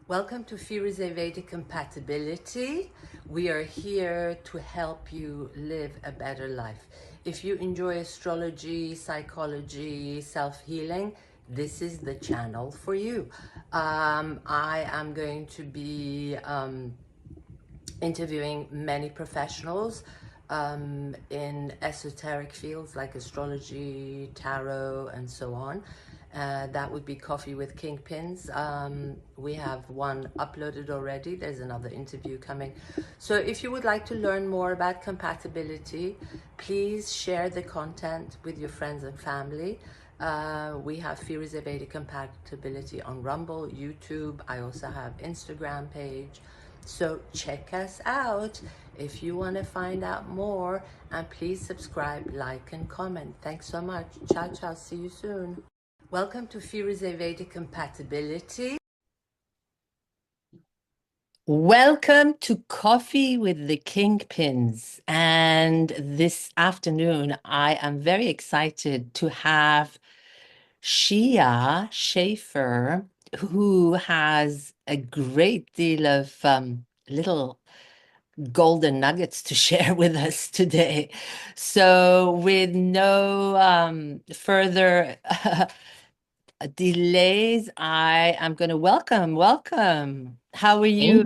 Welcome to Firuze Vedic Compatibility. We are here to help you live a better life. If you enjoy astrology, psychology, self-healing, this is the channel for you. I am going to be interviewing many professionals in esoteric fields like astrology, tarot, and so on. That would be Coffee with Kingpins. We have one uploaded already. There's another interview coming. So if you would like to learn more about compatibility, please share the content with your friends and family. We have Firuze Vedic Compatibility on Rumble, YouTube. I also have Instagram page. So check us out if you want to find out more, and please subscribe, like, and comment. Thanks so much. Ciao, ciao. See you soon. Welcome to Firuze Vedic Compatibility. Welcome to Coffee with the Kingpins. And this afternoon, I am very excited to have Shia Schaefer, who has a great deal of little golden nuggets to share with us today. So with no further delays, I am going to welcome. How are you?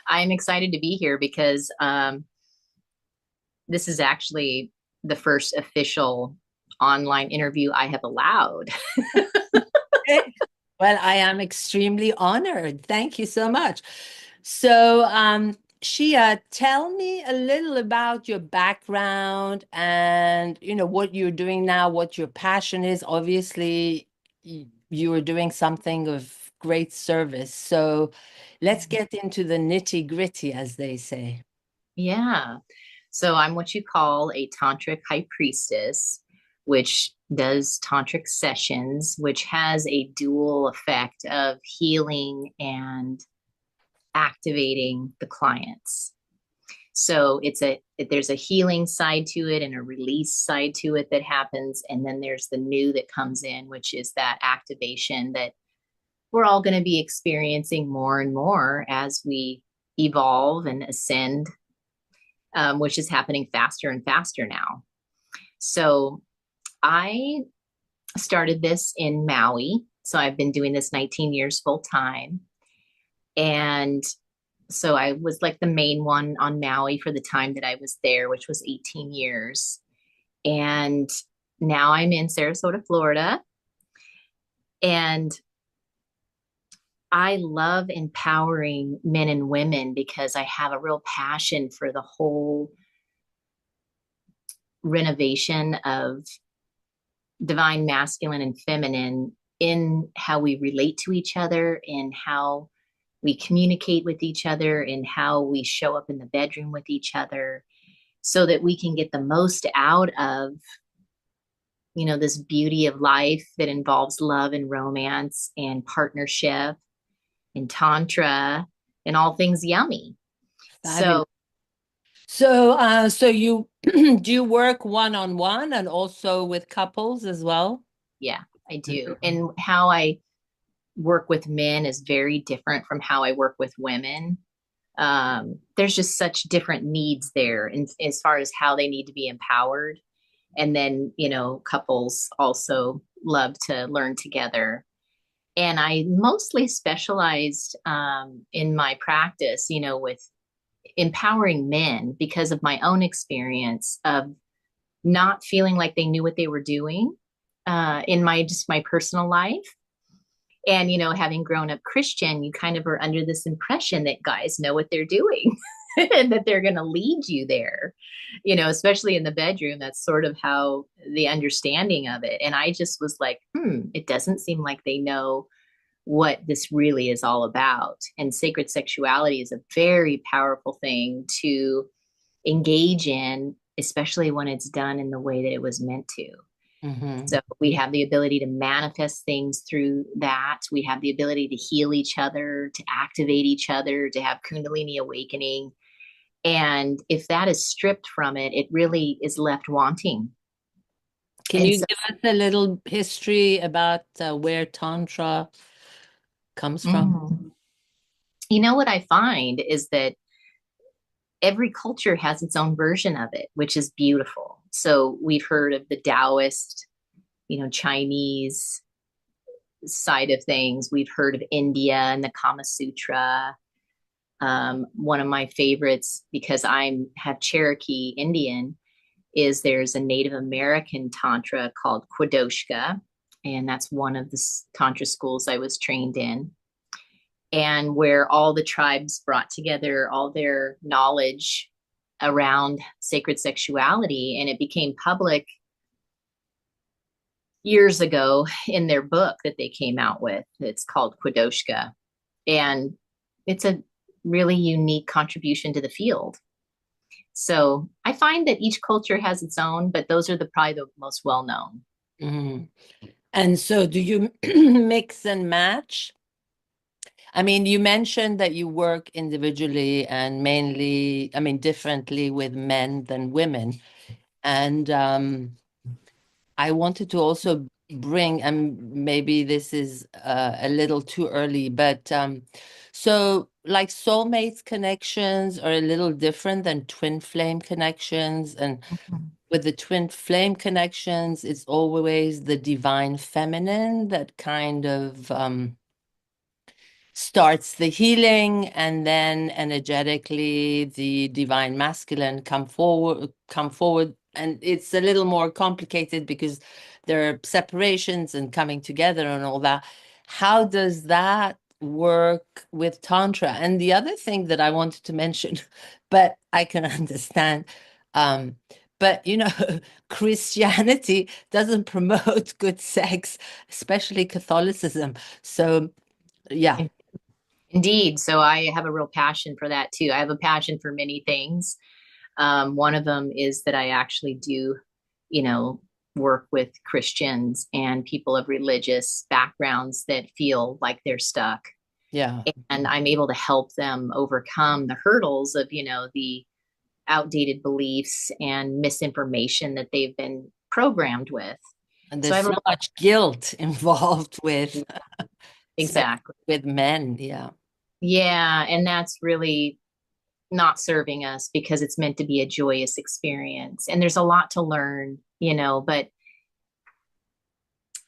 I'm excited to be here because this is actually the first official online interview I have allowed. Well, I am extremely honored. Thank you so much. So, Shia, tell me a little about your background and, what you're doing now, what your passion is. Obviously, you are doing something of great service. So let's get into the nitty-gritty, as they say. Yeah. So I'm what you call a tantric high priestess, which does tantric sessions, which has a dual effect of healing and activating the clients. So there's a healing side to it and a release side to it that happens, and then there's the new that comes in, which is that activation that we're all going to be experiencing more and more as we evolve and ascend, which is happening faster and faster now. So I started this in Maui. So I've been doing this 19 years full time. And so I was like the main one on Maui for the time that I was there, which was 18 years. And now I'm in Sarasota, Florida. And I love empowering men and women because I have a real passion for the whole renovation of divine masculine and feminine in how we relate to each other, in how we communicate with each other, in how we show up in the bedroom with each other, so that we can get the most out of this beauty of life that involves love and romance and partnership and tantra and all things yummy. Fabulous. So you do you work one-on-one and also with couples as well? Yeah, I do. And how I work with men is very different from how I work with women. There's just such different needs there, and as far as how they need to be empowered. And then, couples also love to learn together. And I mostly specialized in my practice, with empowering men because of my own experience of not feeling like they knew what they were doing in my personal life. And, having grown up Christian, you kind of are under this impression that guys know what they're doing and that they're going to lead you there, especially in the bedroom. That's sort of how the understanding of it. And I just was like, it doesn't seem like they know what this really is all about. And sacred sexuality is a very powerful thing to engage in, especially when it's done in the way that it was meant to. Mm-hmm. So we have the ability to manifest things through that. We have the ability to heal each other, to activate each other, to have Kundalini awakening. And if that is stripped from it, it really is left wanting. Can you give us a little history about where Tantra comes from? Mm. You know what I find is that every culture has its own version of it, which is beautiful. So we've heard of the Taoist, Chinese side of things. We've heard of India and the Kama Sutra. One of my favorites, because I have Cherokee Indian, is there's a Native American Tantra called Kwadoshka, and that's one of the Tantra schools I was trained in, and where all the tribes brought together all their knowledge around sacred sexuality, and it became public years ago in their book that they came out with. It's called Kwadoshka, and it's a really unique contribution to the field. So I find that each culture has its own, but those are probably the most well known. Mm. And so do you mix and match? I mean, you mentioned that you work individually and mainly, I mean, differently with men than women. And I wanted to also bring, and maybe this is a little too early, but so like soulmates connections are a little different than twin flame connections. And with the twin flame connections, it's always the divine feminine that kind of starts the healing, and then energetically the divine masculine come forward, and it's a little more complicated because there are separations and coming together and all that. How does that work with tantra? And the other thing that I wanted to mention, but I can understand, um but Christianity doesn't promote good sex, especially Catholicism. So yeah. Indeed. So I have a real passion for that too. I have a passion for many things. One of them is that I actually do, you know, work with Christians and people of religious backgrounds that feel like they're stuck. Yeah. And I'm able to help them overcome the hurdles of, the outdated beliefs and misinformation that they've been programmed with. And So I there's have so much guilt involved with, especially exactly. with men. Yeah. Yeah. And that's really not serving us because it's meant to be a joyous experience. And there's a lot to learn, but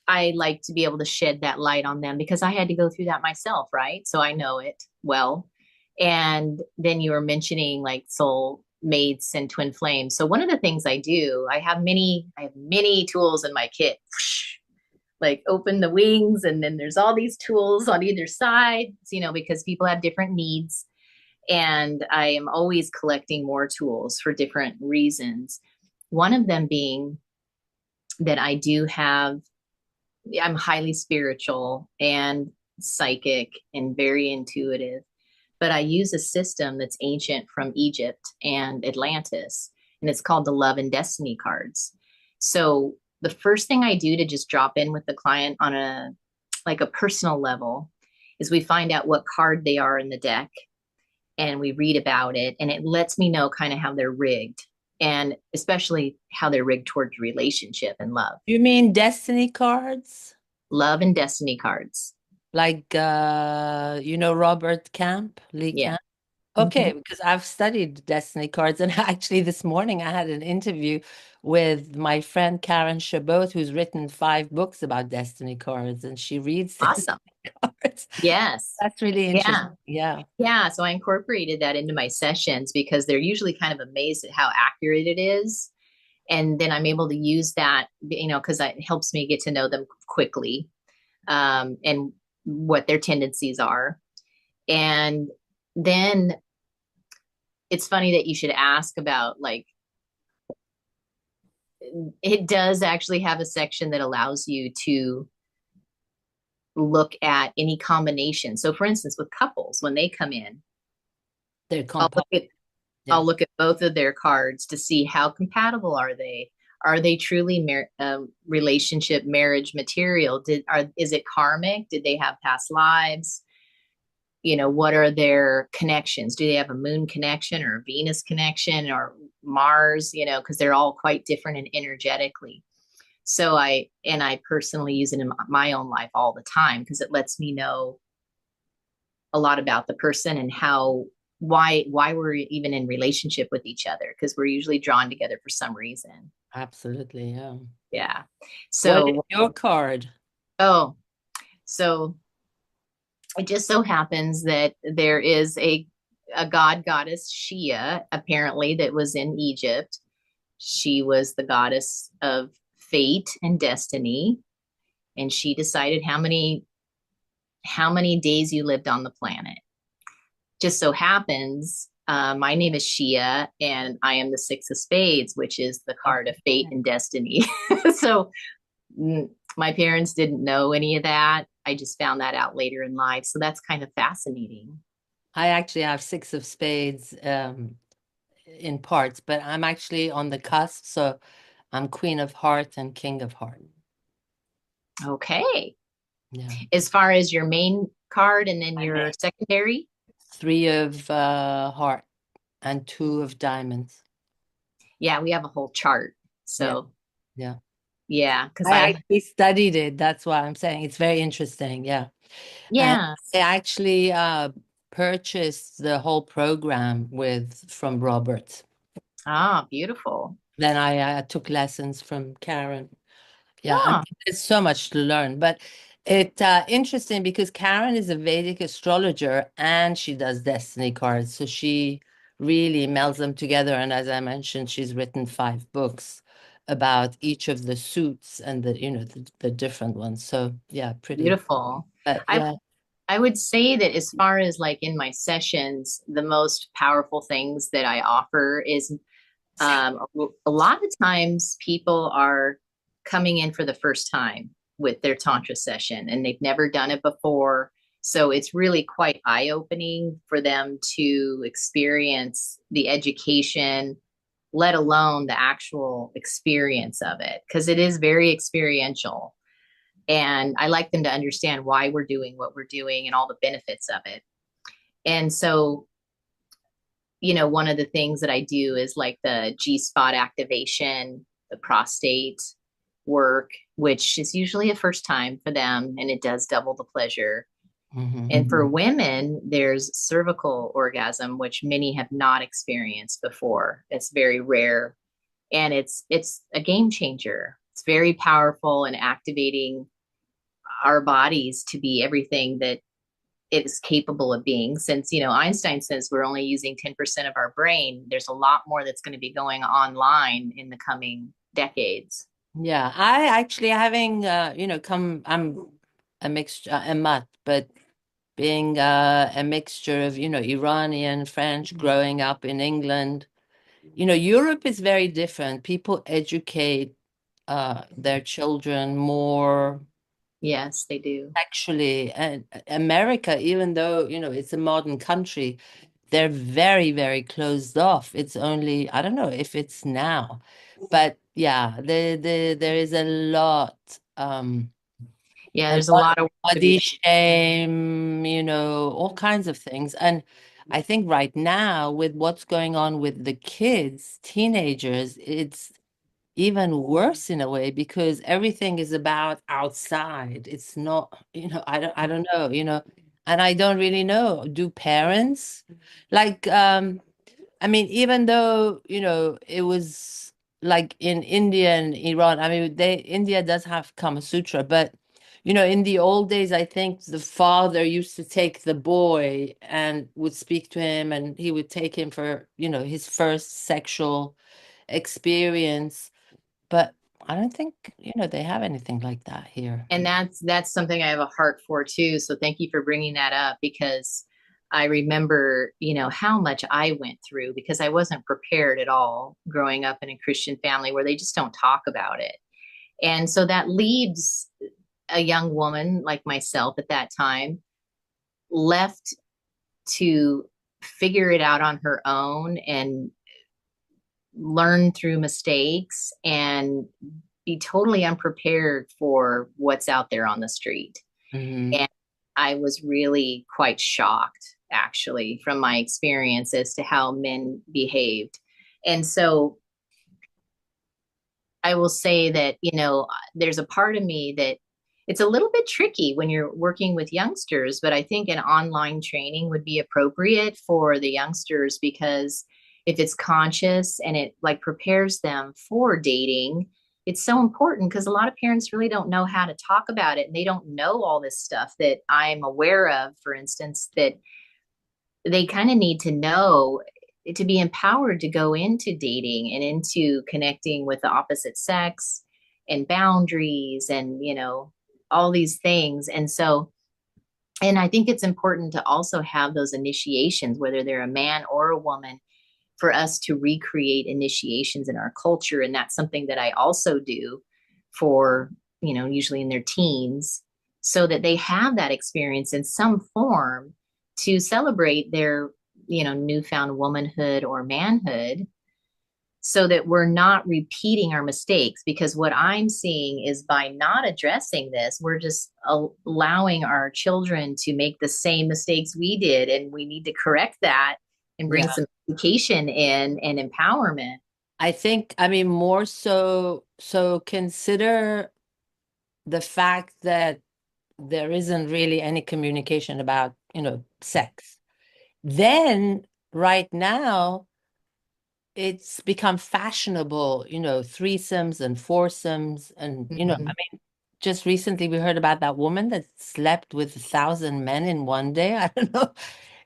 I like to be able to shed that light on them because I had to go through that myself, right? So I know it well. And then you were mentioning like soul mates and twin flames. So one of the things I do, I have many tools in my kit. Like open the wings, and then there's all these tools on either side, because people have different needs. And I am always collecting more tools for different reasons. One of them being that I'm highly spiritual and psychic and very intuitive, but I use a system that's ancient from Egypt and Atlantis, and it's called the Love and Destiny cards. So the first thing I do to just drop in with the client on a personal level is we find out what card they are in the deck, and we read about it, and it lets me know kind of how they're rigged, and especially how they're rigged towards relationship and love. You mean destiny cards? Love and destiny cards. Like, Robert Lee Yeah. Camp? Mm-hmm. Okay, because I've studied destiny cards, and actually this morning I had an interview with my friend Karen Chabot, who's written 5 books about destiny cards, and she reads destiny Awesome. cards. Yes. That's really Yeah. interesting. Yeah. Yeah. So I incorporated that into my sessions because they're usually kind of amazed at how accurate it is. And then I'm able to use that, because it helps me get to know them quickly, and what their tendencies are. And then it's funny that you should ask about, like, it does actually have a section that allows you to look at any combination. So for instance, with couples, when they come in, They're I'll look compound. at Yeah. I'll look at both of their cards to see how compatible are they. Are they truly relationship marriage material? Is it karmic? Did they have past lives? What are their connections? Do they have a moon connection or a Venus connection or Mars? Because they're all quite different and energetically. So I personally use it in my own life all the time because it lets me know a lot about the person and how why we're even in relationship with each other, because we're usually drawn together for some reason. Absolutely, yeah. Yeah. What is So, your card? oh, so it just so happens that there is a god goddess Shia, apparently, that was in Egypt. She was the goddess of fate and destiny, and she decided how many days you lived on the planet. Just so happens, my name is Shia, and I am the Six of Spades, which is the card of fate and destiny. So my parents didn't know any of that. I just found that out later in life. So that's kind of fascinating. I actually have six of spades in parts, but I'm actually on the cusp, so I'm Queen of Heart and King of Heart. Okay. Yeah. As far as your main card and then your secondary? Three of heart and two of diamonds. Yeah, we have a whole chart. Yeah, So, yeah. yeah, because I actually studied it. That's why I'm saying it's very interesting. Yeah. And yeah. I actually purchased the whole program with from Robert. Ah, beautiful. Then I took lessons from Karen. Yeah, I Ah, mean, there's so much to learn, but it interesting because Karen is a Vedic astrologer and she does destiny cards. So she really melds them together. And as I mentioned, she's written 5 books about each of the suits and the different ones. So yeah, pretty. beautiful. But I yeah. I would say that as far as like in my sessions, the most powerful things that I offer is a lot of times people are coming in for the first time with their Tantra session and they've never done it before. So it's really quite eye opening for them to experience the education, let alone the actual experience of it, because it is very experiential. And I like them to understand why we're doing what we're doing and all the benefits of it. And so, one of the things that I do is like the G spot activation, the prostate work, which is usually a first time for them, and it does double the pleasure. And for women, there's cervical orgasm, which many have not experienced before. It's very rare, and it's a game changer. It's very powerful and activating our bodies to be everything that it is capable of being. Since Einstein says we're only using 10% of our brain, there's a lot more that's going to be going online in the coming decades. Yeah, I actually having I'm a mixture a mutt, but being a mixture of Iranian, French, growing up in England. Europe is very different. People educate their children more Yes, they do. sexually, and America, even though it's a modern country, they're very, very closed off. It's only, I don't know if it's now, but yeah, there is Yeah, a there's a lot lot of of work to be body done. shame, all kinds of things. And I think right now, with what's going on with the kids, teenagers, it's even worse in a way because everything is about outside. It's not, I don't know, and I don't really know. Do parents like I mean, even though, it was like in India and Iran, I mean, India does have Kama Sutra, but in the old days, I think the father used to take the boy and would speak to him and he would take him for, his first sexual experience. But I don't think, they have anything like that here. And that's something I have a heart for too. So thank you for bringing that up, because I remember, how much I went through because I wasn't prepared at all growing up in a Christian family where they just don't talk about it. And so that leaves a young woman like myself at that time left to figure it out on her own and learn through mistakes and be totally unprepared for what's out there on the street. Hmm. And I was really quite shocked, actually, from my experience as to how men behaved. And so I will say that, there's a part of me that it's a little bit tricky when you're working with youngsters, but I think an online training would be appropriate for the youngsters, because if it's conscious and it like prepares them for dating, it's so important, because a lot of parents really don't know how to talk about it, and they don't know all this stuff that I'm aware of, for instance, that they kind of need to know to be empowered to go into dating and into connecting with the opposite sex and boundaries and, all these things. And so, and I think it's important to also have those initiations, whether they're a man or a woman, for us to recreate initiations in our culture. And that's something that I also do for, usually in their teens, so that they have that experience in some form to celebrate their, newfound womanhood or manhood, so that we're not repeating our mistakes. Because what I'm seeing is, by not addressing this, we're just allowing our children to make the same mistakes we did. And we need to correct that and bring Yeah. some education in and empowerment. I mean, more so consider the fact that there isn't really any communication about, sex. Then right now, it's become fashionable, threesomes and foursomes. And, I Mhm. mean, just recently we heard about that woman that slept with 1,000 men in one day. I don't know.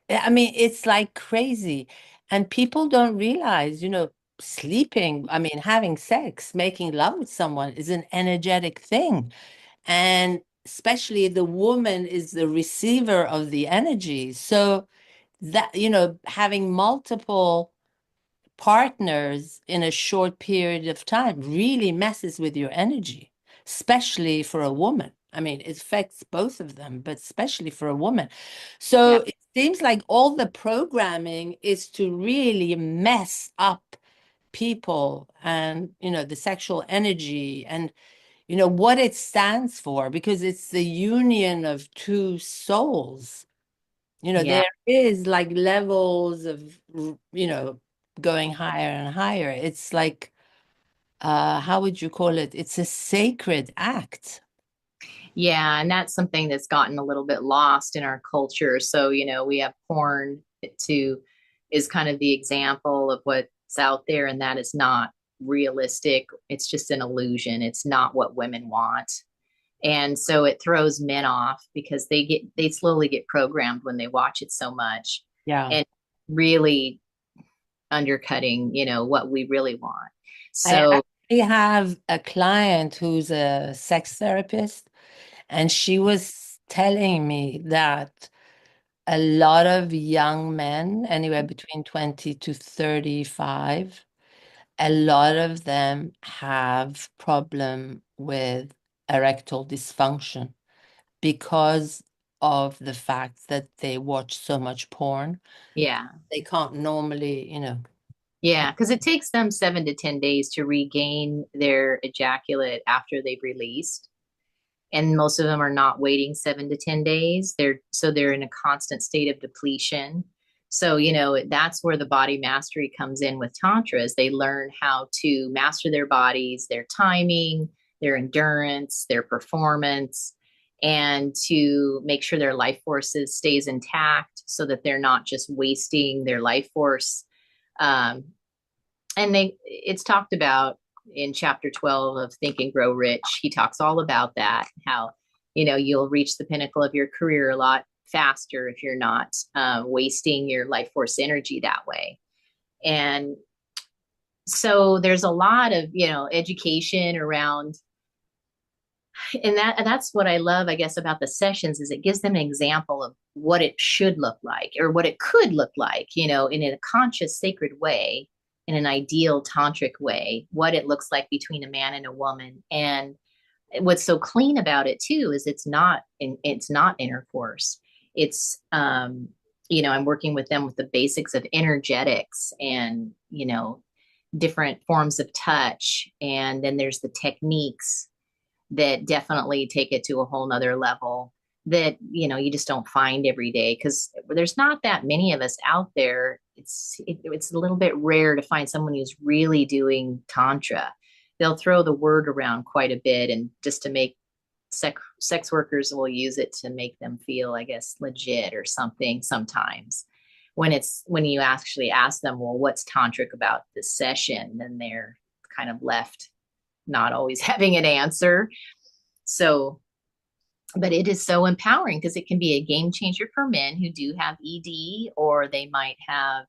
I mean, it's like crazy. And people don't realize, sleeping, I mean, having sex, making love with someone is an energetic thing. And especially the woman is the receiver of the energy. So that, having multiple partners in a short period of time really messes with your energy, especially for a woman. I mean, it affects both of them, but especially for a woman. So Yeah. it seems like all the programming is to really mess up people and, the sexual energy and, what it stands for, because it's the union of two souls. Yeah. There is like levels of, going higher and higher. It's like, how would you call it? It's a sacred act. Yeah, and that's something that's gotten a little bit lost in our culture. So, we have porn to is kind of the example of what's out there, and that is not realistic. It's just an illusion. It's not what women want. And so it throws men off, because they slowly get programmed when they watch it so much, Yeah. and really undercutting, what we really want. I So, actually have a client who's a sex therapist, and she was telling me that a lot of young men, anywhere between 20 to 35, a lot of them have problem with erectile dysfunction because of the fact that they watch so much porn. yeah. They can't normally, Yeah, because it takes them 7 to 10 days to regain their ejaculate after they've released. And most of them are not waiting 7 to 10 days. They're in a constant state of depletion. So, that's where the body mastery comes in with Tantra, is they learn how to master their bodies, their timing, their endurance, their performance, and to make sure their life forces stays intact, so that they're not just wasting their life force. Um, and it's talked about in chapter 12 of Think and Grow Rich. He talks all about that, how you'll reach the pinnacle of your career a lot faster if you're not wasting your life force energy that way. And so there's a lot of education around, and that's what I love, I guess, about the sessions, is it gives them an example of what it should look like, or what it could look like, in a conscious, sacred way, in an ideal tantric way, what it looks like between a man and a woman. And what's so clean about it too is it's not intercourse. It's I'm working with them with the basics of energetics, and different forms of touch, and then there's the techniques that definitely take it to a whole nother level, that you just don't find every day, because there's not that many of us out there. It's a little bit rare to find someone who's really doing tantra. They'll throw the word around quite a bit, and just to make sex workers will use it to make them feel, I guess, legit or something sometimes. When you actually ask them, well, what's tantric about this session, then they're kind of left not always having an answer. So, but it is so empowering because it can be a game changer for men who do have ED, or they might have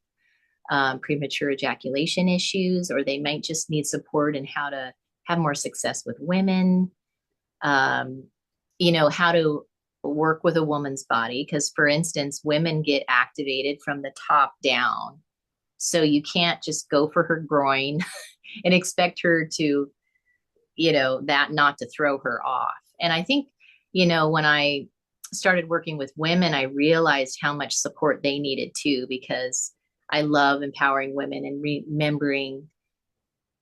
premature ejaculation issues, or they might just need support in how to have more success with women. How to work with a woman's body. Because, for instance, women get activated from the top down. So you can't just go for her groin and expect her to, that not to throw her off. And I think, when I started working with women, I realized how much support they needed too, because I love empowering women and remembering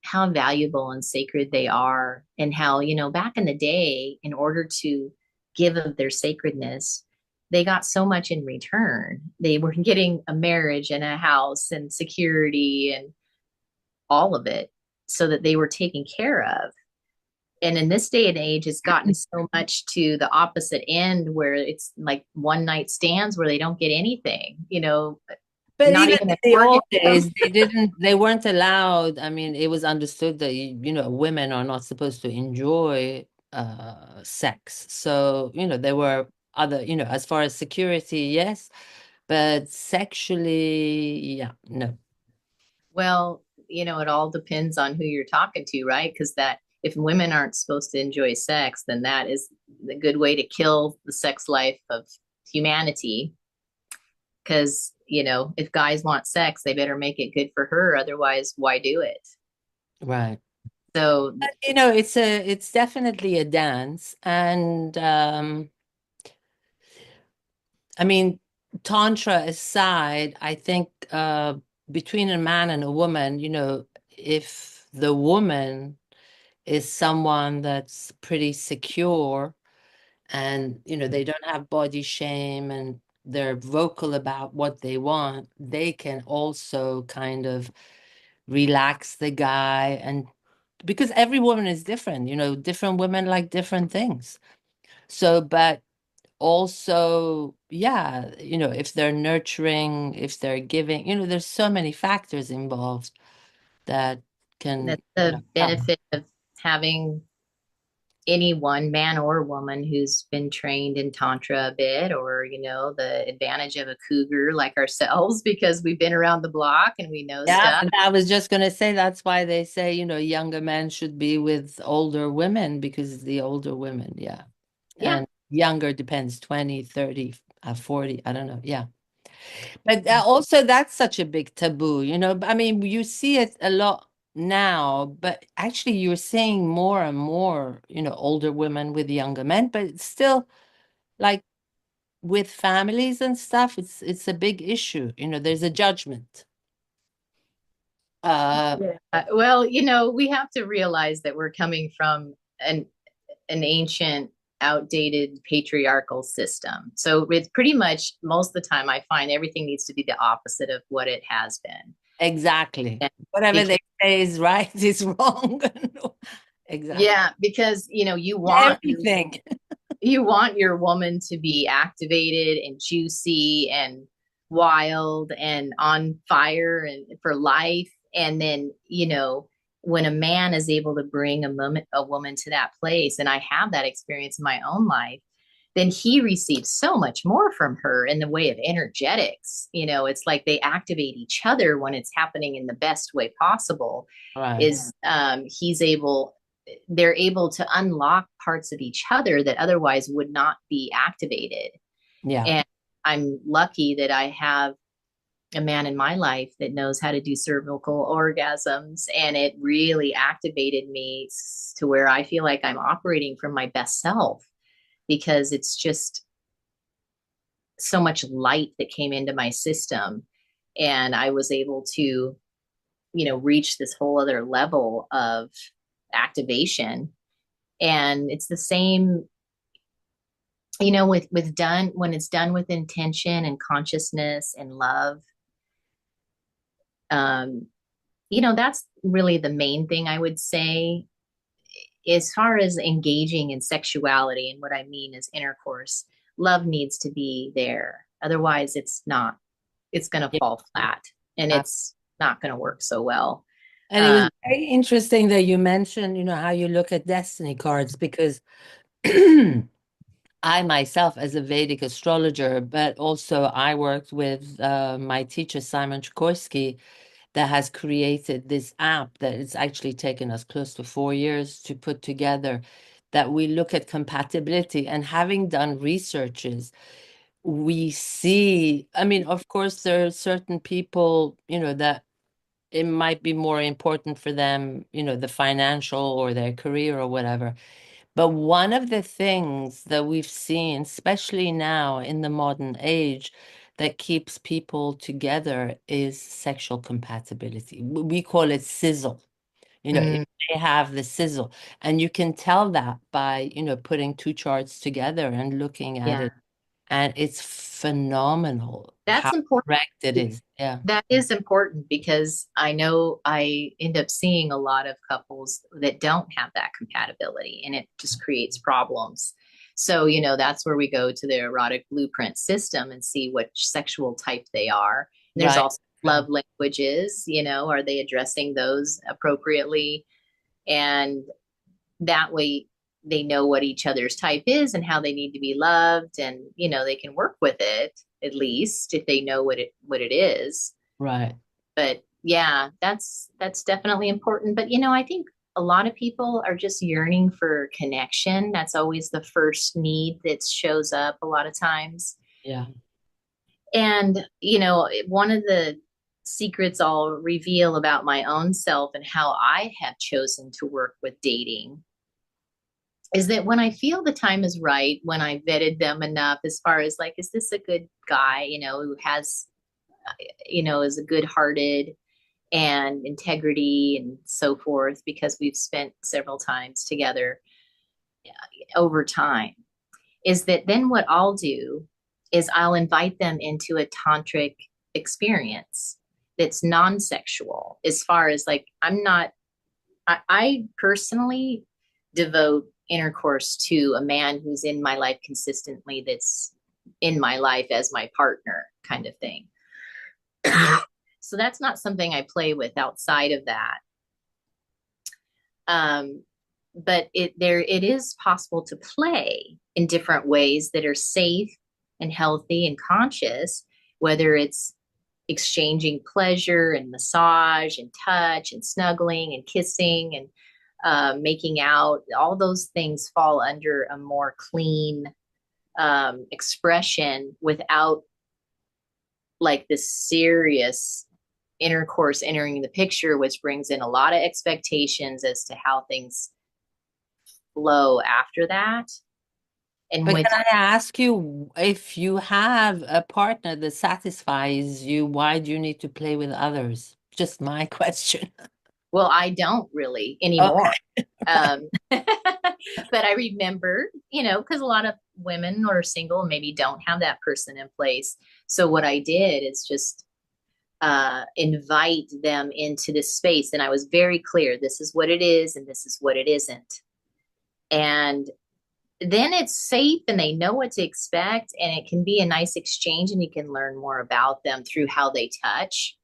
how valuable and sacred they are, and how, back in the day, in order to give of their sacredness, they got so much in return. They were getting a marriage and a house and security and all of it, so that they were taken care of. And in this day and age, it's gotten so much to the opposite end, where it's like one night stands where they don't get anything, But not even even in a the old orgasm. days, they weren't allowed. I mean, it was understood that, women are not supposed to enjoy sex. So, there were other, as far as security, yes, but sexually, yeah, no. Well, it all depends on who you're talking to, right? Because that if women aren't supposed to enjoy sex, then that is the good way to kill the sex life of humanity. Because, if guys want sex, they better make it good for her. Otherwise, why do it? Right. So, But, it's definitely a dance. And I mean, Tantra aside, I think between a man and a woman, if the woman is someone that's pretty secure, and, they don't have body shame, and they're vocal about what they want, they can also kind of relax the guy. And because every woman is different, different women like different things. So, but also, yeah, if they're nurturing, if they're giving, there's so many factors involved that can, that's the help. benefit of having any one man or woman who's been trained in tantra a bit, or the advantage of a cougar like ourselves, because we've been around the block and we know Yeah, stuff. and I was just going to say that's why they say, younger men should be with older women, because the older women, yeah. Yeah, And younger depends, 20, 30, 40, I don't know. Yeah. But also that's such a big taboo, I mean, you see it a lot now, but actually you're seeing more and more, older women with younger men, but it's still like with families and stuff, it's a big issue. There's a judgment. yeah. Well, we have to realize that we're coming from an ancient, outdated patriarchal system. So it's pretty much, most of the time I find everything needs to be the opposite of what it has been. Exactly. And Whatever because, they say is right is wrong. Exactly. yeah, because Everything. you want your woman to be activated and juicy and wild and on fire and for life. And then, when a man is able to bring a woman to that place, and I have that experience in my own life, then he receives so much more from her in the way of energetics. It's like they activate each other when it's happening in the best way possible. Right. Is they're able to unlock parts of each other that otherwise would not be activated. Yeah. And I'm lucky that I have a man in my life that knows how to do cervical orgasms, and it really activated me to where I feel like I'm operating from my best self, because it's just so much light that came into my system, and I was able to reach this whole other level of activation. And it's the same, with done when it's done with intention and consciousness and love. um that's really the main thing I would say. as far as engaging in sexuality, and what I mean is intercourse, love needs to be there. Otherwise, it's going to Yeah. fall flat, and it's not going to work so well. And it was very interesting that you mentioned, how you look at destiny cards, because I myself, as a Vedic astrologer, but also I worked with my teacher, Simon Chikorsky, that has created this app that it's actually taken us close to 4 years to put together, that we look at compatibility. And having done researches, we see, I mean, of course, there are certain people, that it might be more important for them, the financial or their career or whatever. But one of the things that we've seen, especially now in the modern age, that keeps people together is sexual compatibility. We call it sizzle. If they have the sizzle, and you can tell that by, putting two charts together and looking at Yeah, it. And it's phenomenal that's how important. correct it is. Yeah. That is important because I know I end up seeing a lot of couples that don't have that compatibility, and it just creates problems. So, that's where we go to the erotic blueprint system and see which sexual type they are. There's Right. also love languages, are they addressing those appropriately? And that way they know what each other's type is and how they need to be loved, and they can work with it, at least if they know what it is. Right. But yeah, that's definitely important. But I think a lot of people are just yearning for connection. That's always the first need that shows up a lot of times. Yeah. And one of the secrets I'll reveal about my own self and how I have chosen to work with dating is that when I feel the time is right, when I vetted them enough, as far as like, is this a good guy, who has, is a good hearted and integrity and so forth, because we've spent several times together over time, is that then what I'll do is I'll invite them into a tantric experience that's non-sexual, as far as like, I personally devote intercourse to a man who's in my life consistently, that's in my life as my partner, kind of thing. So that's not something I play with outside of that. But it is possible to play in different ways that are safe and healthy and conscious, whether it's exchanging pleasure and massage and touch and snuggling and kissing and making out. All those things fall under a more clean expression, without like this serious intercourse entering the picture, which brings in a lot of expectations as to how things flow after that. And But can I ask you, if you have a partner that satisfies you, why do you need to play with others? Just my question. well, I don't really anymore. Okay. But I remember, because a lot of women are single and maybe don't have that person in place. So what I did is just invite them into this space. And I was very clear, this is what it is and this is what it isn't. And then it's safe and they know what to expect, and it can be a nice exchange, and you can learn more about them through how they touch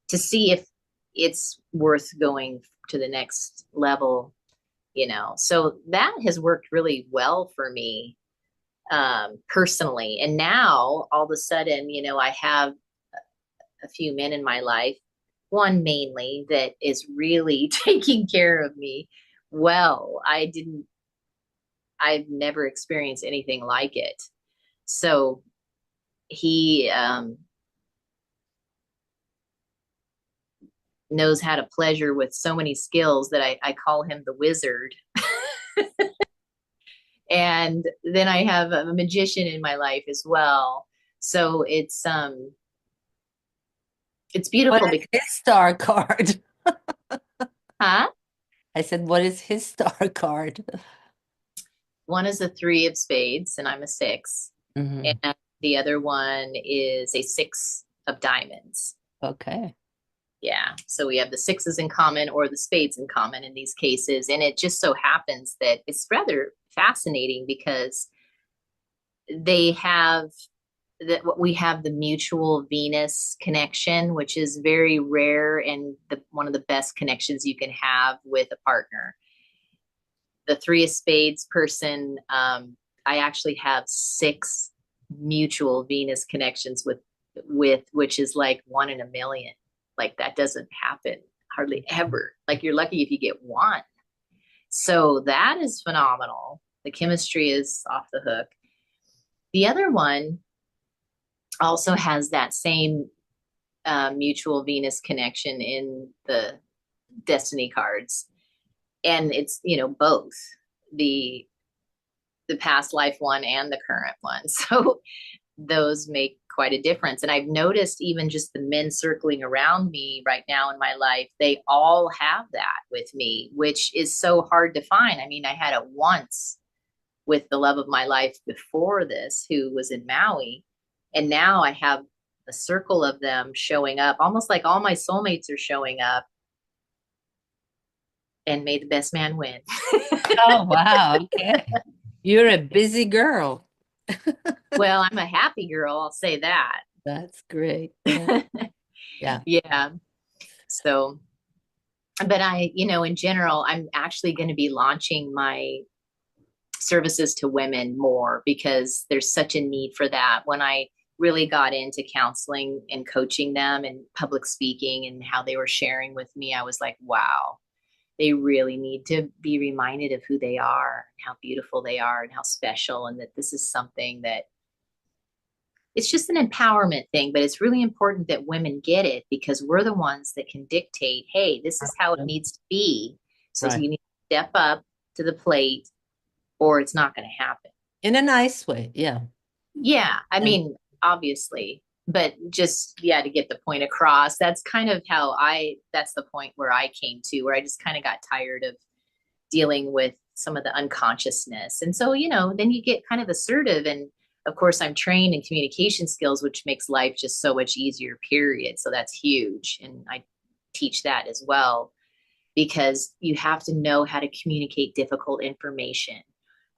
to see if it's worth going to the next level. So that has worked really well for me personally. And now all of a sudden, I have a few men in my life, one mainly, that is really taking care of me well. I've never experienced anything like it. So he knows how to pleasure with so many skills that I call him the wizard. And then I have a magician in my life as well. So it's beautiful. What is his star card? Huh? I said, what is his star card? One is a 3 of spades, and I'm a 6. Mm-hmm. And the other one is a 6 of diamonds. Okay. Yeah. So we have the sixes in common or the spades in common in these cases. And it just so happens that it's rather fascinating because they have that we have the mutual Venus connection, which is very rare and one of the best connections you can have with a partner. The three of spades person, I actually have 6 mutual Venus connections with which is like 1 in a million. Like that doesn't happen hardly ever. Like you're lucky if you get one. So that is phenomenal. The chemistry is off the hook. The other one also has that same mutual Venus connection in the destiny cards. And it's, both the past life one and the current one. So those make quite a difference. And I've noticed even just the men circling around me right now in my life, they all have that with me, which is so hard to find. I mean, I had it once with the love of my life before this, who was in Maui. And now I have a circle of them showing up, almost like all my soulmates are showing up. And may the best man win. Oh, wow. Okay. You're a busy girl. Well, I'm a happy girl, I'll say that. That's great. Yeah. Yeah. Yeah. So, but in general, I'm actually going to be launching my services to women more because there's such a need for that. When I really got into counseling and coaching them and public speaking and how they were sharing with me, I was like, wow, they really need to be reminded of who they are, how beautiful they are, and how special, and that this is something that it's just an empowerment thing, but it's really important that women get it because we're the ones that can dictate, hey, this is how it needs to be. So Right. you need to step up to the plate or it's not going to happen. In a nice way. Yeah. Yeah. I mean, obviously, but just, to get the point across, that's kind of how that's the point where I came to, where I just kind of got tired of dealing with some of the unconsciousness. And so, then you get kind of assertive. And of course, I'm trained in communication skills, which makes life just so much easier, period. So that's huge. And I teach that as well, because you have to know how to communicate difficult information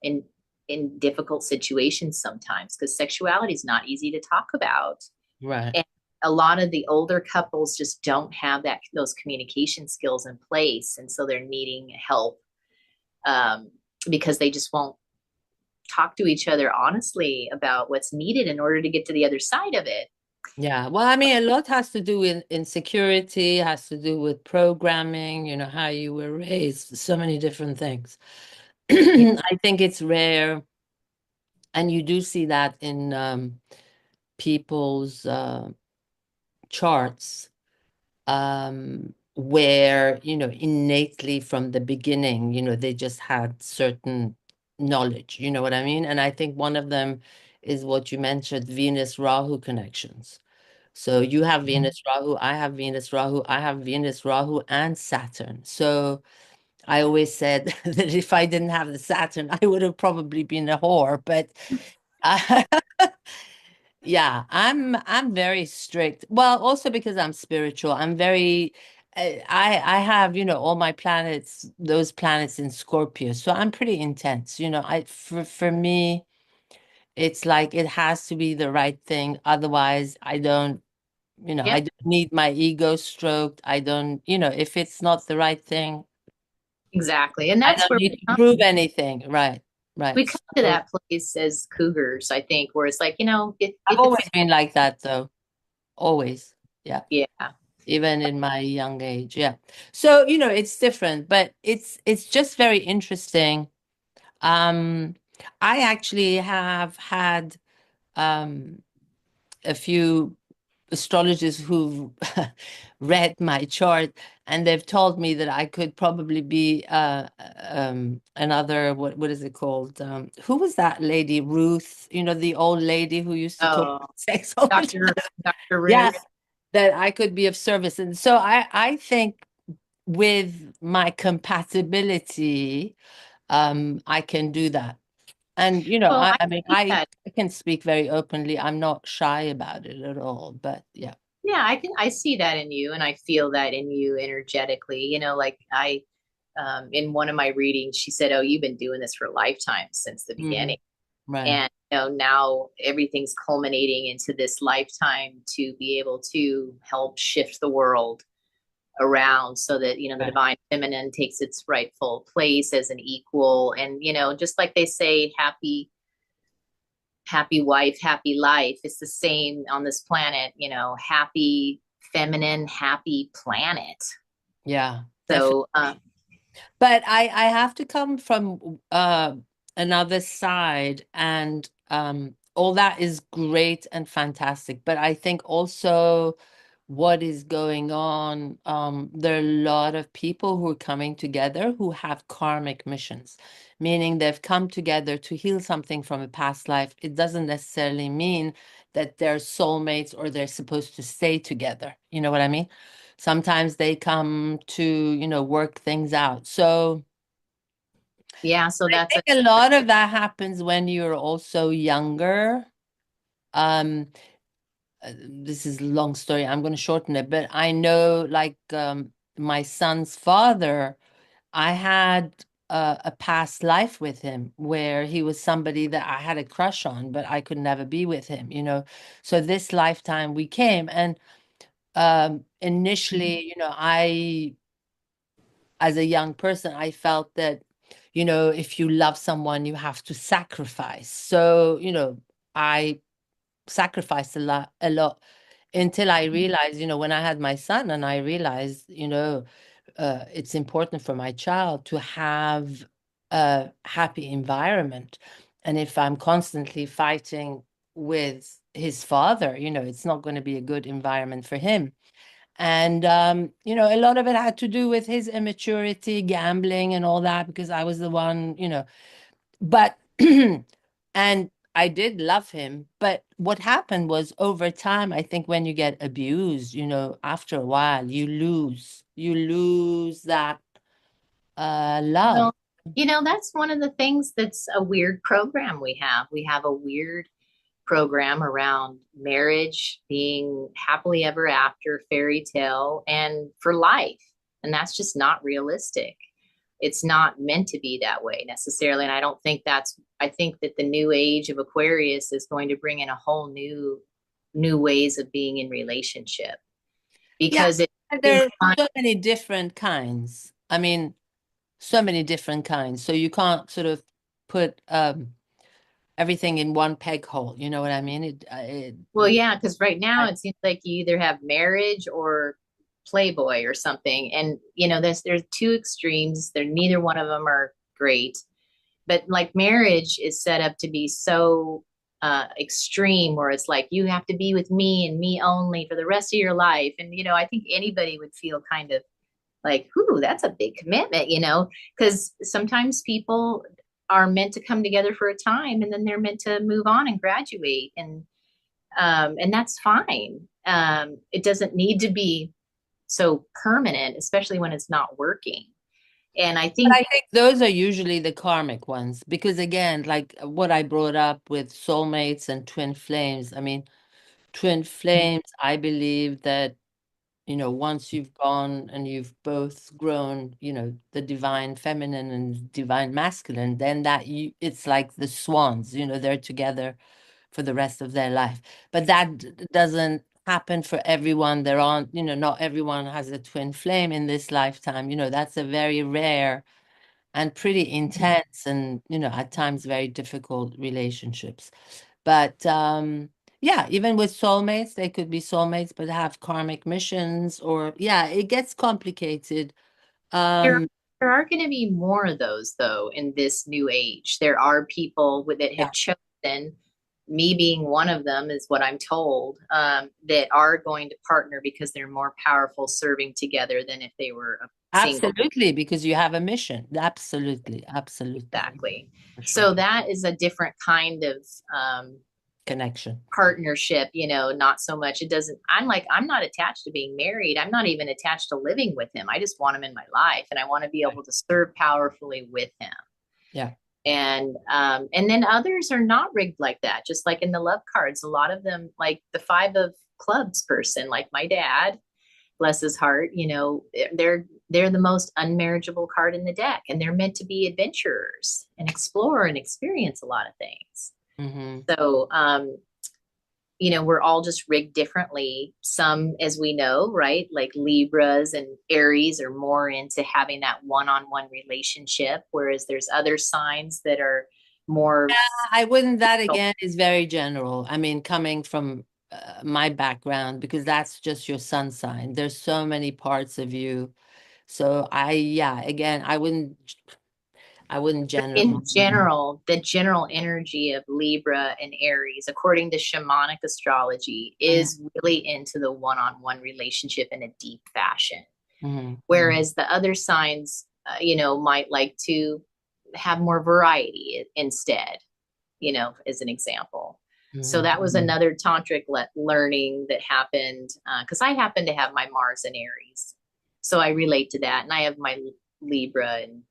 in difficult situations sometimes, because sexuality is not easy to talk about. Right. And a lot of the older couples just don't have those communication skills in place. And so they're needing help because they just won't talk to each other honestly about what's needed in order to get to the other side of it. Yeah. Well, I mean, a lot has to do with insecurity, has to do with programming, how you were raised, so many different things. I think it's rare, and you do see that in people's charts, where, innately from the beginning, they just had certain knowledge, you know what I mean? And I think one of them is what you mentioned, Venus Rahu connections. So you have Venus Rahu, I have Venus Rahu, I have Venus Rahu and Saturn. So I always said that if I didn't have the Saturn, I would have probably been a whore. But yeah, I'm very strict. Well, also because I'm spiritual, I'm very I have, all my planets, those planets in Scorpio. So I'm pretty intense. For me, it's like it has to be the right thing. Otherwise, I don't, I don't need my ego stroked. I don't, if it's not the right thing. Exactly. And I that's don't where need to prove anything. Right. we Right. come to that place as cougars, I think, where it's like, I've always been like that, though. Always. Yeah. Yeah. Even in my young age. Yeah. So, it's different, but it's just very interesting. I actually have had a few astrologers who've read my chart, and they've told me that I could probably be another, what is it called? Who was that lady? Ruth, the old lady who used to talk sex all the time. Dr. Ruth. Yeah, that I could be of service. And so I think with my compatibility, I can do that. And, Well, I mean, think I that can speak very openly. I'm not shy about it at all, but yeah. Yeah, I see that in you, and I feel that in you energetically. Like in one of my readings, she said, "Oh, you've been doing this for lifetimes since the Mhm. beginning." Right. And now everything's culminating into this lifetime to be able to help shift the world around so that the Right. divine feminine takes its rightful place as an equal. And just like they say, happy wife, happy life. It's the same on this planet. Happy feminine, happy planet. Yeah, definitely. So But I have to come from another side, and all that is great and fantastic. But I think also what is going on, there are a lot of people who are coming together who have karmic missions, meaning they've come together to heal something from a past life. It doesn't necessarily mean that they're soulmates or they're supposed to stay together. You know what I mean? Sometimes they come to, work things out. So yeah, so I that's think a lot of that happens when you're also younger. Um, this is a long story. I'm going to shorten it, but I know, like, my son's father, I had a past life with him where he was somebody that I had a crush on, but I could never be with him. So this lifetime we came, and initially, as a young person, I felt that, if you love someone, you have to sacrifice. So, I sacrificed a lot until I realized, when I had my son, and I realized, it's important for my child to have a happy environment. And if I'm constantly fighting with his father, it's not going to be a good environment for him. And, a lot of it had to do with his immaturity, gambling, and all that, because I was the one. But, and I did love him. But what happened was, over time, I think when you get abused, after a while, you lose that love. well, that's one of the things that's a weird program we have. We have a weird program around marriage being happily ever after, fairy tale, and for life. And that's just not realistic. It's not meant to be that way necessarily. And I think that the new age of Aquarius is going to bring in a whole new ways of being in relationship Yeah, because and we there are find, so many different kinds. I mean, so many different kinds. So you can't sort of put everything in one peg hole. You know what I mean? well, yeah, because right now it seems like you either have marriage or Playboy or something. And there's two extremes. There neither one of them are great. But like marriage is set up to be so extreme where it's like you have to be with me and me only for the rest of your life. And I think anybody would feel kind of like, "Ooh, that's a big commitment," because sometimes people are meant to come together for a time and then they're meant to move on and graduate, and that's fine. It doesn't need to be so permanent, especially when it's not working. And I But think, I think those are usually the karmic ones, because again, like what I brought up with soulmates and twin flames. I mean, twin flames, I believe that, once you've gone and you've both grown, the divine feminine and divine masculine, then it's like the swans, they're together for the rest of their life. But that doesn't happen for everyone. There aren't, not everyone has a twin flame in this lifetime. That's a very rare and pretty intense and, at times very difficult relationships. But yeah, even with soulmates, they could be soulmates, but have karmic missions, or yeah, it gets complicated. There, Um, there are going to be more of those, though, in this new age. There are people that yeah, have chosen, me being one of them, is what I'm told, that are going to partner because they're more powerful serving together than if they were a single. absolutely, because you have a mission. Absolutely, absolutely, Exactly. for sure. So that is a different kind of Connection. partnership, not so much. It doesn't, I'm not attached to being married. I'm not even attached to living with him. I just want him in my life and I want to be Right. able to serve powerfully with him. Yeah. And then others are not rigged like that. Just like in the love cards, a lot of them, like the five of clubs person, like my dad, bless his heart, you know, they're the most unmarriageable card in the deck, and they're meant to be adventurers and explore and experience a lot of things. Mm-hmm. So, you know, we're all just rigged differently. Some, as we know, right, like Libras and Aries are more into having that one-on-one relationship, whereas there's other signs that are more. I wouldn't, that again is very general. I mean, coming from my background, because that's just your sun sign. There's so many parts of you. So again, I wouldn't In generalize. general, the general energy of Libra and Aries, according to shamanic astrology, is really into the one-on-one relationship in a deep fashion. Mm-hmm. Whereas the other signs, you know, might like to have more variety instead, you know, as an example. Mm-hmm. So that was another tantric learning that happened, because I happen to have my Mars in Aries. So I relate to that. And I have my Libra and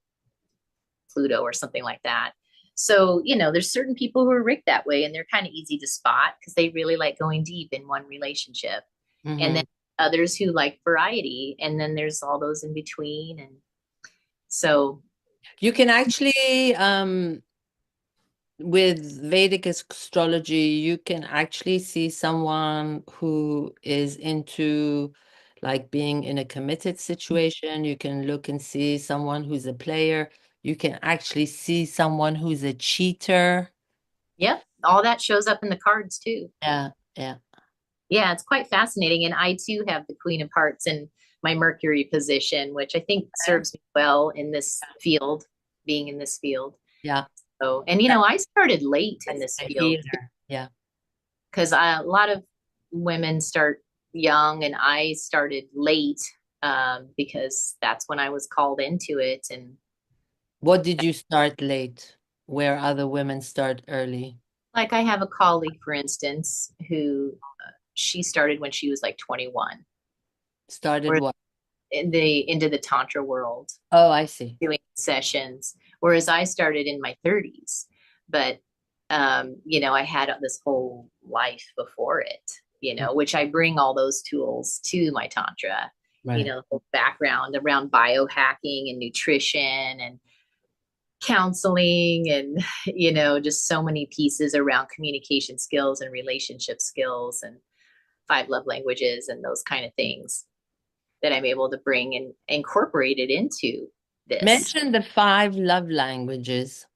Pluto or something like that. So, you know, there's certain people who are rigged that way, and they're kind of easy to spot because they really like going deep in one relationship. Mm-hmm. And then others who like variety. And then there's all those in between. And so you can actually, with Vedic astrology, you can actually see someone who is into like being in a committed situation. You can look and see someone who's a player. You can actually see someone who's a cheater. yep, all that shows up in the cards too. Yeah. Yeah, it's quite fascinating. And I too have the Queen of Hearts in my Mercury position, which I think serves me well in this field, being in this field. Yeah. So, and you know, I started late in this field. Yeah. Because a lot of women start young, and I started late, because that's when I was called into it. And what did you start late where other women start early? like, I have a colleague, for instance, who she started when she was like 21. Started what? Into the Tantra world. Oh, I see. Doing sessions, whereas I started in my 30s. But you know, I had this whole life before it, you know, which I bring all those tools to my Tantra, Right. you know, the whole background around biohacking and nutrition and counseling, and you know, just so many pieces around communication skills and relationship skills and 5 love languages and those kind of things that I'm able to bring and incorporate it into this. Mention the 5 love languages.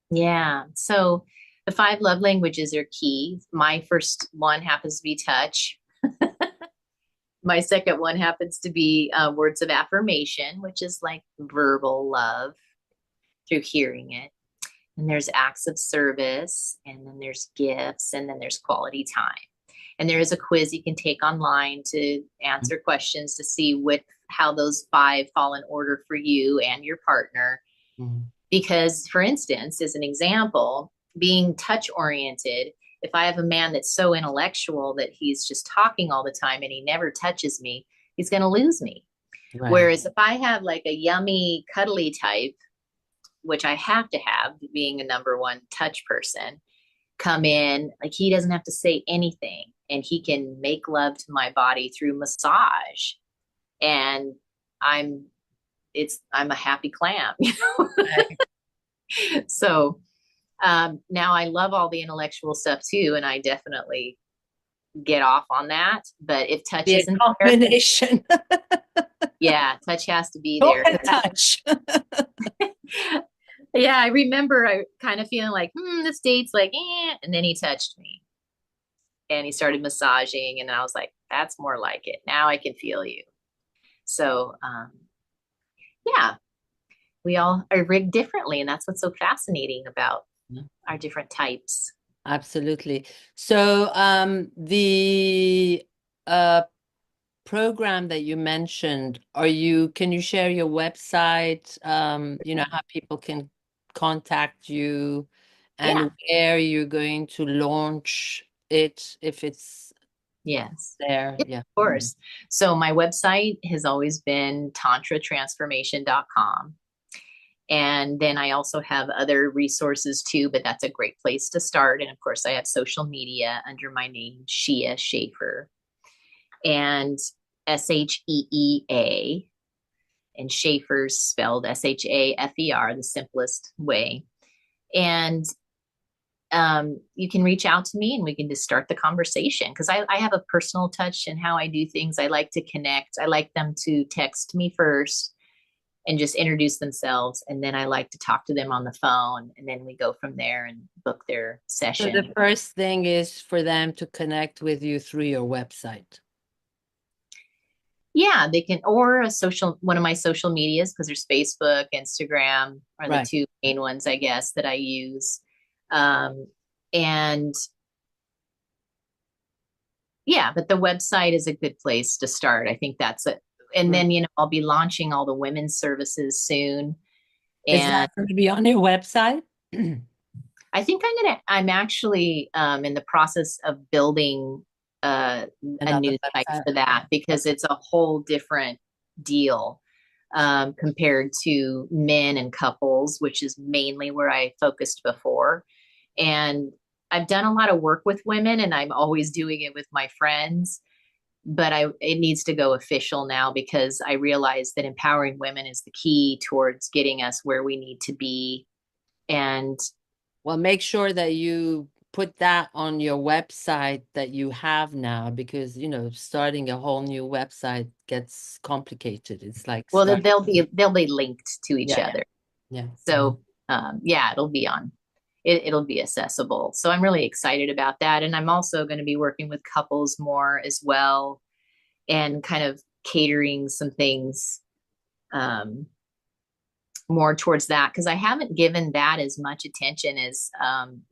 Yeah. So the 5 love languages are key. My first one happens to be touch. My second one happens to be words of affirmation, which is like verbal love through hearing it. And there's acts of service, and then there's gifts, and then there's quality time. And there is a quiz you can take online to answer questions to see how those 5 fall in order for you and your partner. Mm-hmm. Because, for instance, as an example, being touch oriented, if I have a man that's so intellectual that he's just talking all the time and he never touches me, he's going to lose me. Right. Whereas if I have like a yummy, cuddly type, which I have to have, being a number 1 touch person, come in, like, he doesn't have to say anything, and he can make love to my body through massage, and I'm a happy clam, you know. Right. So now I love all the intellectual stuff too, and I definitely get off on that. But if touch isn't a combination, yeah, touch has to be there. Touch. Yeah, I remember I kind of feeling like, this date's like, and then he touched me. And he started massaging, and I was like, that's more like it. Now I can feel you. So, yeah, we all are rigged differently. And that's what's so fascinating about our different types. Absolutely. So the program that you mentioned, can you share your website, you know, how people can contact you, and where you're going to launch it, if it's there? Yeah, of course. So my website has always been tantratransformation.com. And then I also have other resources too, but that's a great place to start. And of course, I have social media under my name, Shia Schaefer. and Sheea, and Schaefer's spelled Shafer, the simplest way. And you can reach out to me and we can just start the conversation, because I have a personal touch in how I do things. I like to connect. I like them to text me first and just introduce themselves, and then I like to talk to them on the phone, and then we go from there and book their So session. the first thing is for them to connect with you through your website. Yeah, they can, or one of my social medias, because there's Facebook, Instagram are the two main ones, I guess, that I use. And yeah, but the website is a good place to start. I think that's it. And then, I'll be launching all the women's services soon. Is that going to be on your website? I think I'm actually in the process of building a new site for that, because it's a whole different deal compared to men and couples, which is mainly where I focused before. And I've done a lot of work with women, and I'm always doing it with my friends. But it needs to go official now, because I realize that empowering women is the key towards getting us where we need to be. And well, make sure that you put that on your website that you have now, because starting a whole new website gets complicated. It's like, well, they'll be linked to each other. Yeah. So yeah, it'll be accessible. So I'm really excited about that. And I'm also going to be working with couples more as well, and kind of catering some things more towards that, because I haven't given that as much attention as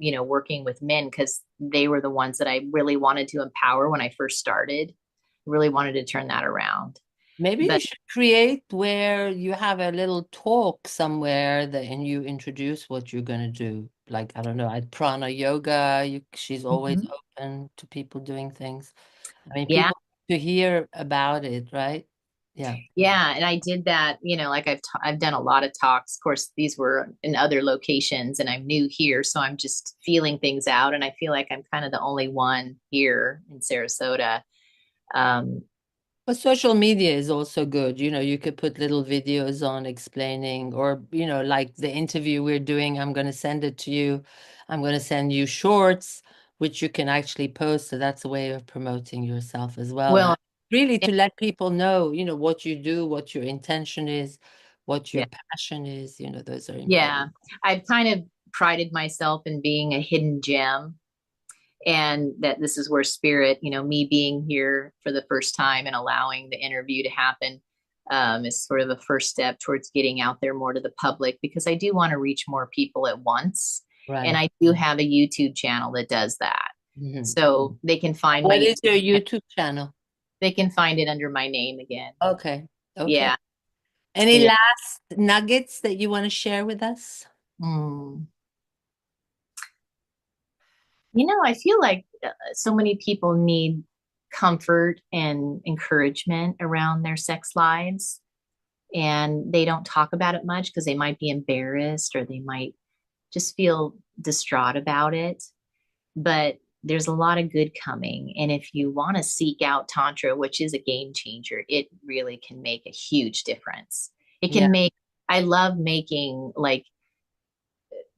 working with men, because they were the ones that I really wanted to empower when I first started. Really wanted to turn that around. Maybe you should create where you have a little talk somewhere and you introduce what you're going to do. Like, I don't know, at Prana Yoga, she's always open to people doing things. I mean, people to hear about it, right? Yeah. Yeah, and I did that, like I've done a lot of talks. Of course, these were in other locations, and I'm new here, so I'm just feeling things out, and I feel like I'm kind of the only one here in Sarasota. But social media is also good. You could put little videos on explaining, or, like the interview we're doing, I'm going to send it to you. I'm going to send you shorts, which you can actually post. So that's a way of promoting yourself as well. Well, really to let people know, what you do, what your intention is, what your passion is, those are important. Yeah, I've kind of prided myself in being a hidden gem, and that this is where spirit, me being here for the first time and allowing the interview to happen is sort of a first step towards getting out there more to the public, because I do want to reach more people at once. Right. And I do have a YouTube channel that does that. So they can find What is your YouTube channel? They can find it under my name again. Okay. Yeah. Any last nuggets that you want to share with us? I feel like so many people need comfort and encouragement around their sex lives, and they don't talk about it much because they might be embarrassed, or they might just feel distraught about it. But there's a lot of good coming. And if you want to seek out Tantra, which is a game changer, it really can make a huge difference. It can I love making like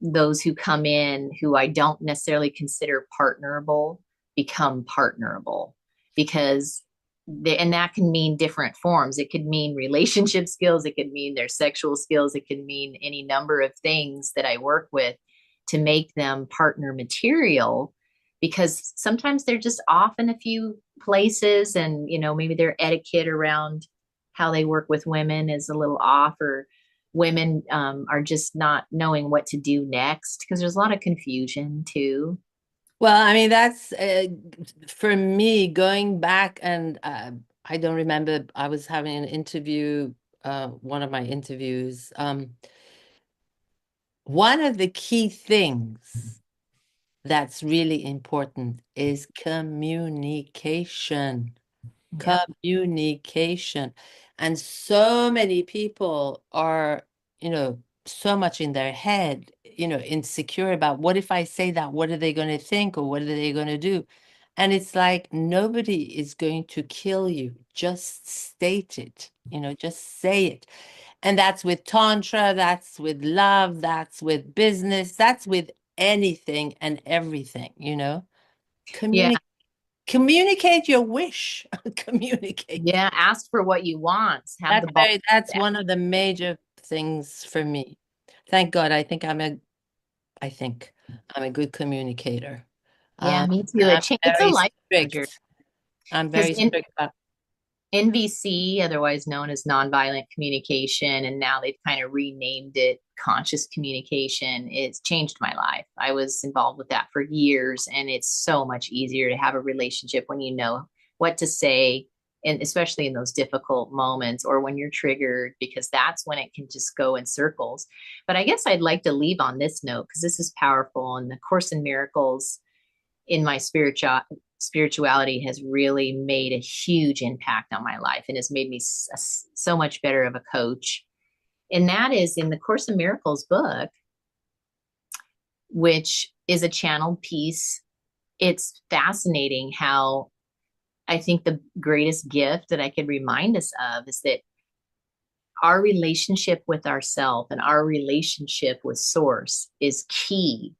those who come in who I don't necessarily consider partnerable become partnerable, because and that can mean different forms. It could mean relationship skills. It could mean their sexual skills. It could mean any number of things that I work with to make them partner material, because sometimes they're just off in a few places, and maybe their etiquette around how they work with women is a little off, or women are just not knowing what to do next, because there's a lot of confusion too. Well, I mean, that's for me going back, and I don't remember, I was having an interview, one of my interviews. One of the key things that's really important is communication. Communication. And so many people are, so much in their head, insecure about, what if I say that? What are they going to think, or what are they going to do? And it's like nobody is going to kill you. Just state it, just say it. And that's with Tantra, that's with love, that's with business, that's with anything and everything, Yeah. Communicate your wish. Communicate. Yeah. Ask for what you want. Have the ball. That's one of the major things for me. Thank God. I think I'm a good communicator. Yeah, me too. And I'm It's a very life changer strict. I'm because very strict about. NVC, otherwise known as nonviolent communication, and now they've kind of renamed it conscious communication. It's changed my life. I was involved with that for years, and it's so much easier to have a relationship when you know what to say, and especially in those difficult moments or when you're triggered, because that's when it can just go in circles. But I guess I'd like to leave on this note because this is powerful, and the Course in Miracles in my spirituality has really made a huge impact on my life and has made me so much better of a coach. And that is in the Course in Miracles book, which is a channeled piece. It's fascinating how I think the greatest gift that I could remind us of is that our relationship with ourself and our relationship with source is key.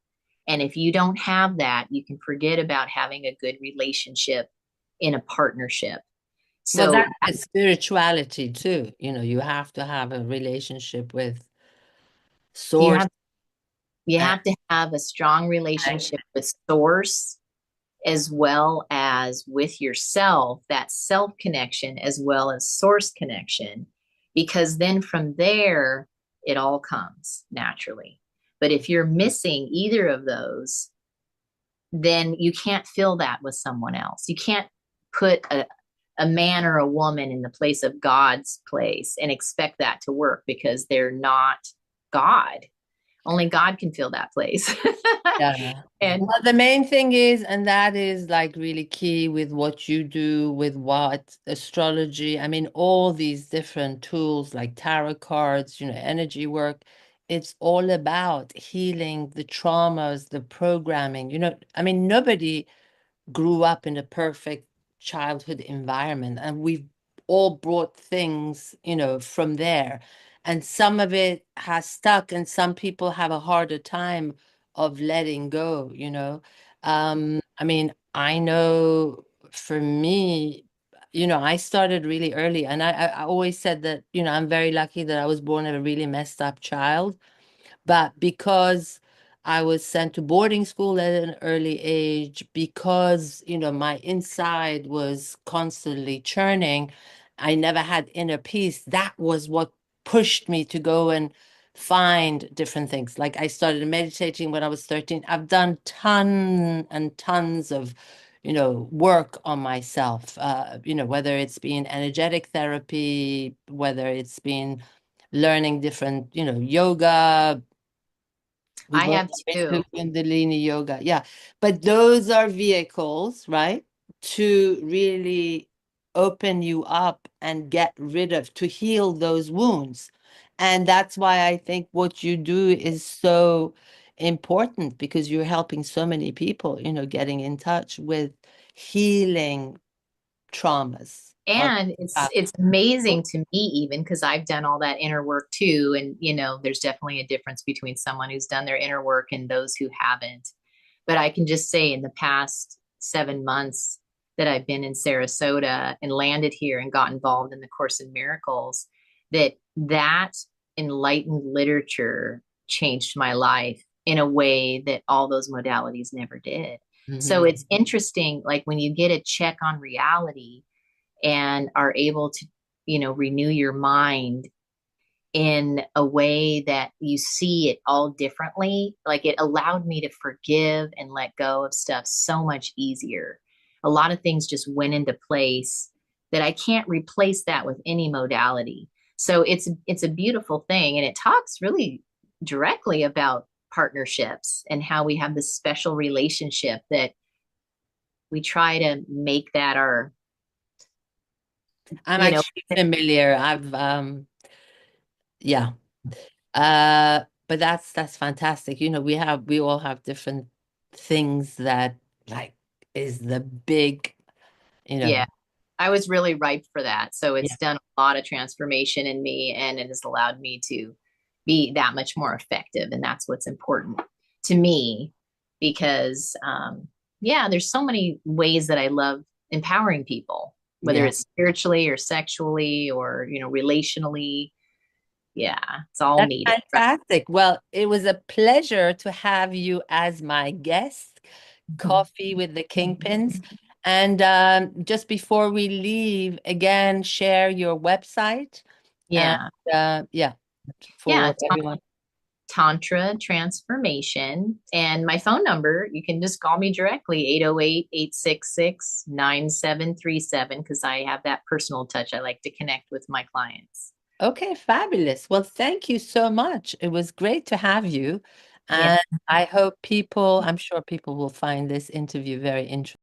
And if you don't have that, you can forget about having a good relationship in a partnership. Well, So that's spirituality too. You have to have a relationship with you source. have you And have to have a strong relationship with source as well as with yourself, that self connection as well as source connection, because then from there it all comes naturally. But if you're missing either of those, then you can't fill that with someone else. You can't put a man or a woman in the place of God's place and expect that to work because they're not God. Only God can fill that place. yeah. And Well, the main thing is, and that is like really key with what you do, with what astrology, I mean, all these different tools like tarot cards, energy work, it's all about healing the traumas, the programming, I mean, nobody grew up in a perfect childhood environment, and we've all brought things from there, and some of it has stuck, and some people have a harder time of letting go. I mean, I know for me, I started really early, and I always said that I'm very lucky that I was born a really messed up child, but because I was sent to boarding school at an early age, because, my inside was constantly churning, I never had inner peace. That was what pushed me to go and find different things. Like I started meditating when I was 13. I've done tons and tons of, work on myself, whether it's been energetic therapy, whether it's been learning different, yoga. We I both have have too. been to Kundalini yoga. Yeah. But those are vehicles, right? To really open you up and get rid of, to heal those wounds. And that's why I think what you do is so important, because you're helping so many people, getting in touch with healing traumas of And it's amazing to me even because I've done all that inner work too. And there's definitely a difference between someone who's done their inner work and those who haven't. But I can just say in the past 7 months that I've been in Sarasota and landed here and got involved in the Course in Miracles, that enlightened literature changed my life in a way that all those modalities never did. So Mhm. it's interesting, like when you get a check on reality and are able to, renew your mind in a way that you see it all differently. Like it allowed me to forgive and let go of stuff so much easier. A lot of things just went into place that I can't replace that with any modality. So it's a beautiful thing, and it talks really directly about partnerships and how we have this special relationship that we try to make that our, I'm you know, actually familiar. Yeah. But that's fantastic. We all have different things that, like, is the big, Yeah. I was really ripe for that. So yeah. it's done a lot of transformation in me, and it has allowed me to be that much more effective. And that's what's important to me because, yeah, there's so many ways that I love empowering people, whether Yeah. it's spiritually or sexually or, relationally. Yeah, it's all That's needed. fantastic. Well, it was a pleasure to have you as my guest, Coffee with the Kingpins. And just before we leave, again, share your website. And Yeah. yeah, Yeah. for everyone. Tantra Transformation. And my phone number, you can just call me directly, 808-866-9737, because I have that personal touch. I like to connect with my clients. Okay, fabulous. Well, thank you so much. It was great to have you. Yeah. And I hope people, I'm sure people will find this interview very interesting.